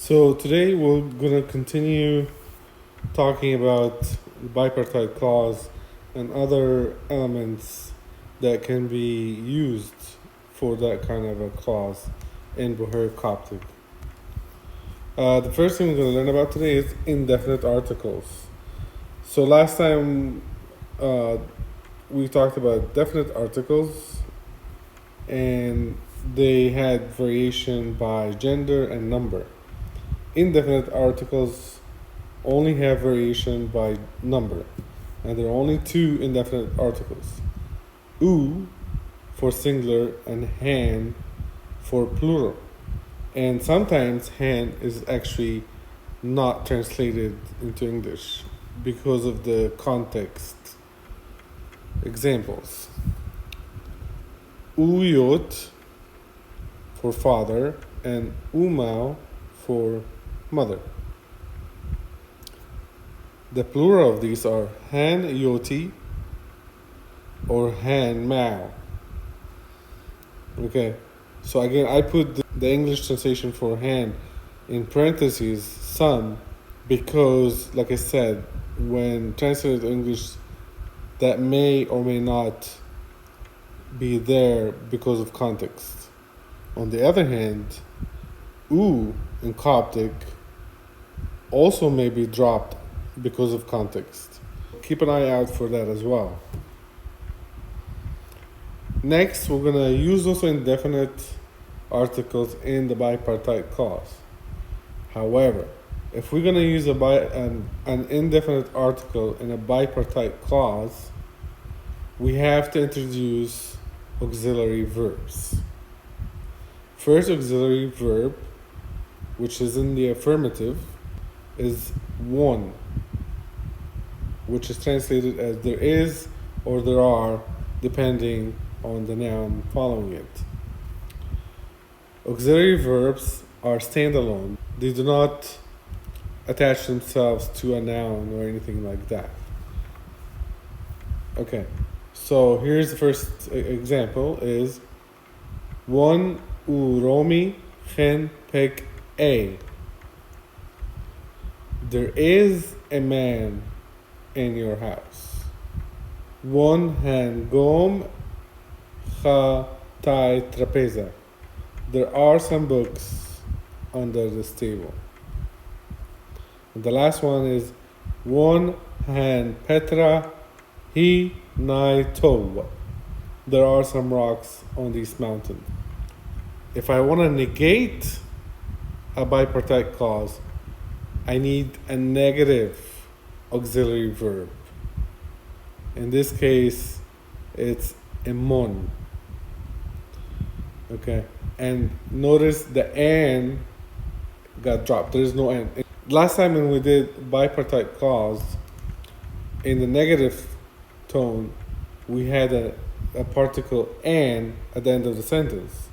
So today we're gonna continue talking about the bipartite clause and other elements that can be used for that kind of a clause in Bohairic Coptic. The first thing we're gonna learn about today is indefinite articles. So last time we talked about definite articles, and they had variation by gender and number. Indefinite articles only have variation by number, and there are only two indefinite articles: u for singular and han for plural. And sometimes han is actually not translated into English because of the context. Examples: uyot for father and umau for mother. The plural of these are han yoti or han mao. Okay, so again, I put the English translation for han in parentheses, some, because, like I said, when translated to English, that may or may not be there because of context. On the other hand, u in Coptic also may be dropped because of context. Keep an eye out for that as well. Next, we're going to use also indefinite articles in the bipartite clause. However, if we're going to use an indefinite article in a bipartite clause, we have to introduce auxiliary verbs. First auxiliary verb, which is in the affirmative, is one, which is translated as there is or there are, depending on the noun following it. Auxiliary verbs are standalone. They do not attach themselves to a noun or anything like that. Okay, so here's the first example is one uromi chen pek a. There is a man in your house. One han gom cha tai trapeza. There are some books under this table. And the last one is one han petra hi nai tov. There are some rocks on this mountain. If I want to negate a bipartite clause, I need a negative auxiliary verb. In this case, it's emon. Okay, and notice the an got dropped. There is no an. Last time when we did bipartite clause, in the negative tone, we had a particle an at the end of the sentence.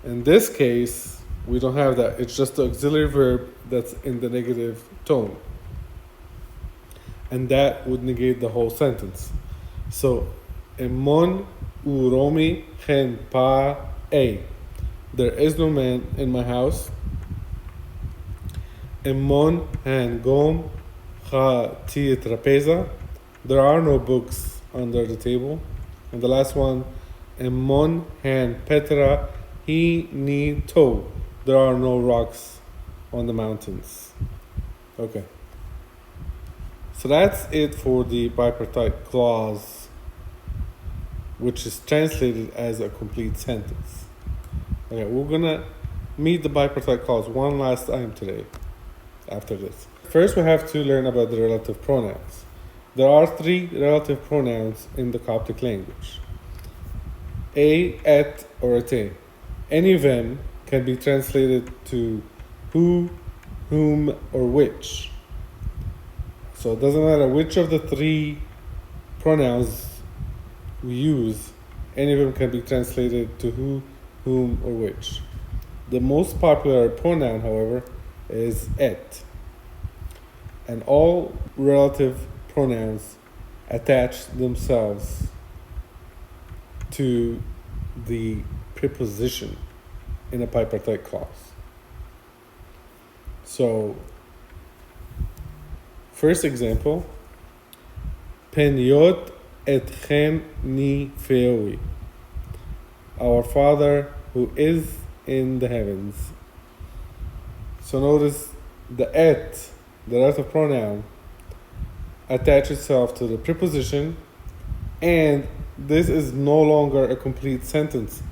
In this case, we don't have that. It's just the auxiliary verb that's in the negative tone. And that would negate the whole sentence. So, emon uromi chen pa a. There is no man in my house. Emon han gom cha ti trapeza. There are no books under the table. And the last one, emon han petra hi ni to. There are no rocks on the mountains. Okay. So that's it for the bipartite clause, which is translated as a complete sentence. Okay, we're gonna meet the bipartite clause one last time today after this. First, we have to learn about the relative pronouns. There are three relative pronouns in the Coptic language: a, et, or ete. Any of them can be translated to who, whom, or which. So it doesn't matter which of the three pronouns we use, any of them can be translated to who, whom, or which. The most popular pronoun, however, is et. And all relative pronouns attach themselves to the preposition in a bipartite clause. So, first example, Peniot etchem ni feoi. Our Father who is in the heavens. So notice the et, the relative pronoun, attach itself to the preposition, and this is no longer a complete sentence.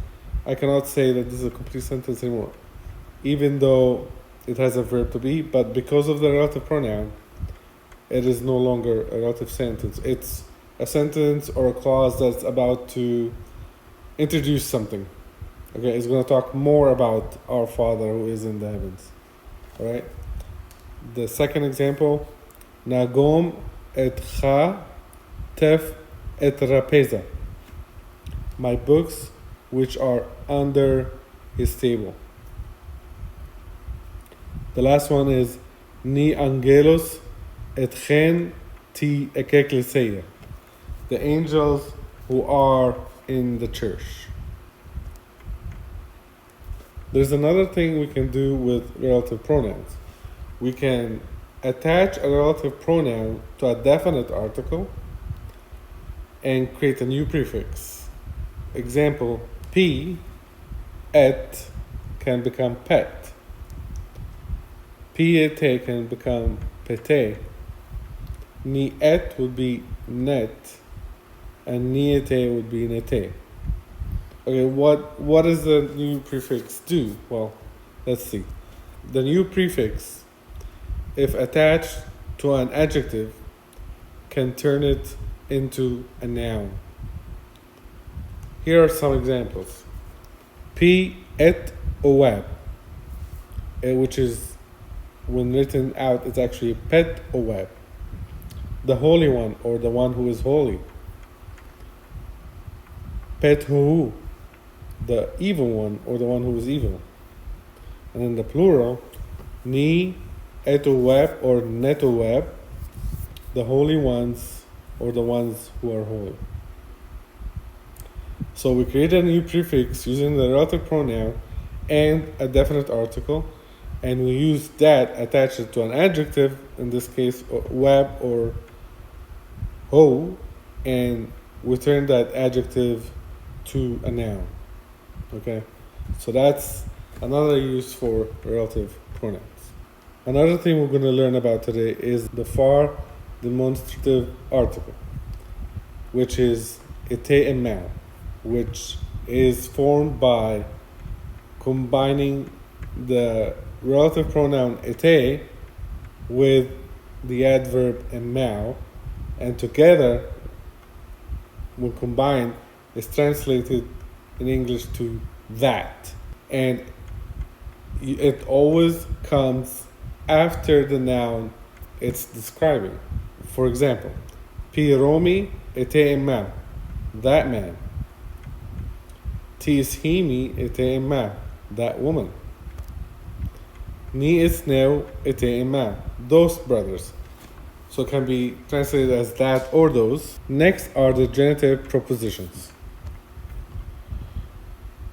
I cannot say that this is a complete sentence anymore, even though it has a verb to be, but because of the relative pronoun, it is no longer a relative sentence. It's a sentence or a clause that's about to introduce something. Okay, it's going to talk more about our Father who is in the heavens. All right. The second example, Nagom etcha tef et rapeza. My books which are under his table. The last one is Ni angelos etchen ti ekekleseia. The angels who are in the church. There's another thing we can do with relative pronouns. We can attach a relative pronoun to a definite article and create a new prefix. Example, p, et, can become pet. Piete can become pete. Ni et would be net, and niete would be nete. Okay, what does the new prefix do? Well, let's see. The new prefix, if attached to an adjective, can turn it into a noun. Here are some examples. P et oab, which is, when written out, it's actually pet oab, the Holy One, or the one who is holy. Pet hu, the evil one, or the one who is evil. And in the plural, ni etoweb or netoweb, the holy ones, or the ones who are holy. So we create a new prefix using the relative pronoun and a definite article, and we use that, attach it to an adjective, in this case web or ho, and we turn that adjective to a noun. Okay, so that's another use for relative pronouns. Another thing we're going to learn about today is the far demonstrative article, which is ete and mal, which is formed by combining the relative pronoun ete with the adverb and mal, and together, when combined, is translated in English to that. And it always comes after the noun it's describing. For example, Pi Romi ete emma, that man. Ti ishimi ete emma, that woman. Ni isneu ete emma, those brothers. So it can be translated as that or those. Next are the genitive prepositions.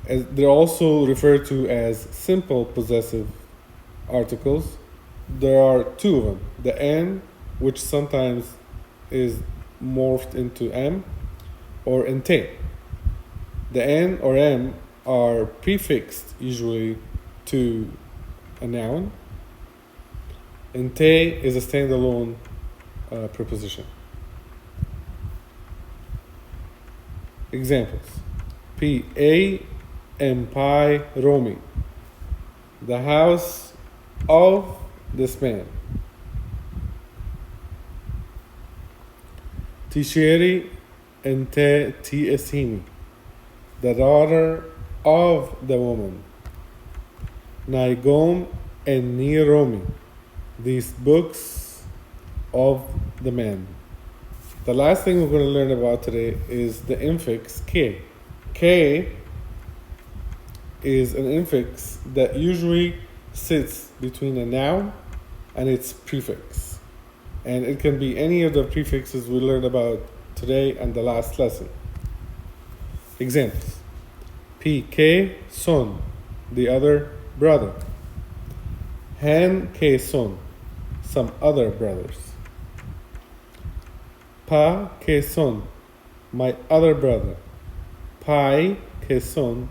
They're also referred to as simple possessive articles. There are two of them. The N, which sometimes is morphed into M, or ente. The N or M are prefixed usually to a noun. Ente is a standalone preposition. Examples. P. A. Empai Romi, the house of this man. Tisheri ente ti esimi, the daughter of the woman. Naigom and Ni Romi, these books of the man. The last thing we're going to learn about today is the infix K. K is an infix that usually sits between a noun and its prefix. And it can be any of the prefixes we learned about today and the last lesson. Examples. PK son, the other brother. Han ke son, some other brothers. Pa ke son, my other brother. Pai ke son,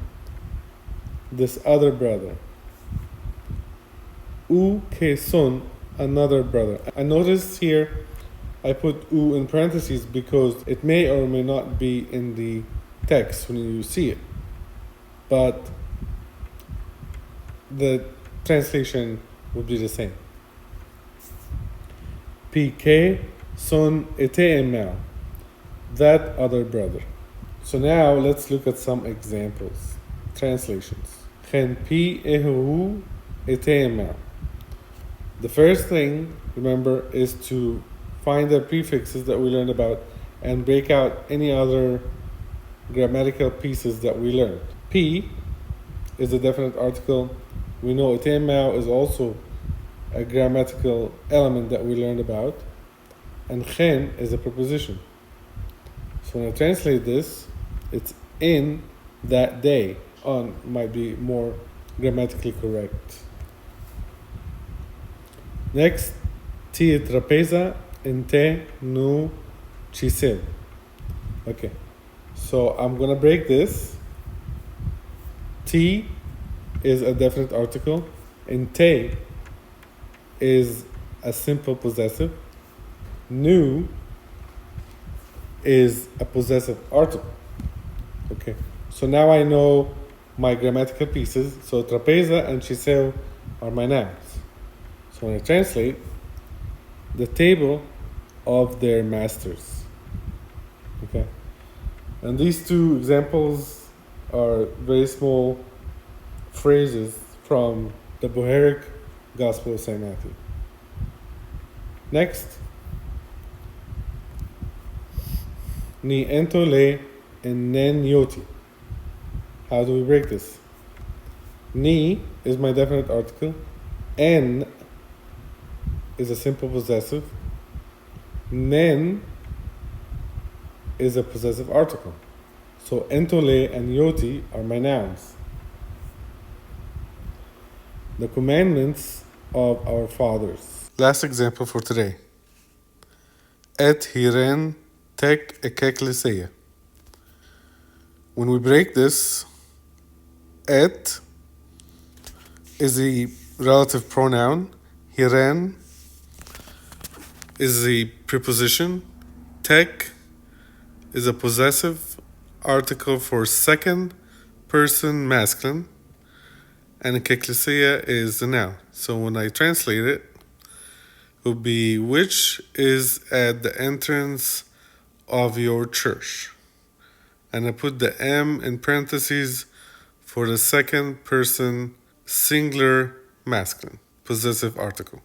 this other brother. U ke son, another brother. I noticed here I put U in parentheses because it may or may not be in the text when you see it. But the translation would be the same. PK son ete'emel, that other brother. So now let's look at some examples, translations. Chen pi ehu ete'emel. The first thing, remember, is to find the prefixes that we learned about and break out any other grammatical pieces that we learned. P is a definite article. We know etemau is also a grammatical element that we learned about. And chen is a preposition. So when I translate this, it's in that day. On might be more grammatically correct. Next, ti trapeza inte nu chisel. Okay, so I'm gonna break this. T is a definite article, and te is a simple possessive. Nu is a possessive article. Okay, so now I know my grammatical pieces. So trapeza and chisel are my nouns. So when I translate, the table of their masters. Okay, and these two examples are very small phrases from the Bohairic Gospel of St. Matthew. Next, ni entole and nen yoti. How do we break this? Ni is my definite article. En is a simple possessive. Nen is a possessive article. So entole and yoti are my nouns. The commandments of our fathers. Last example for today. Et hiren tek ekekleseia. When we break this, et is the relative pronoun. Hiren is the preposition. Tek is a possessive article for second person masculine. And ekeklesia is the noun. So when I translate it, it will be which is at the entrance of your church. And I put the M in parentheses for the second person singular masculine possessive article.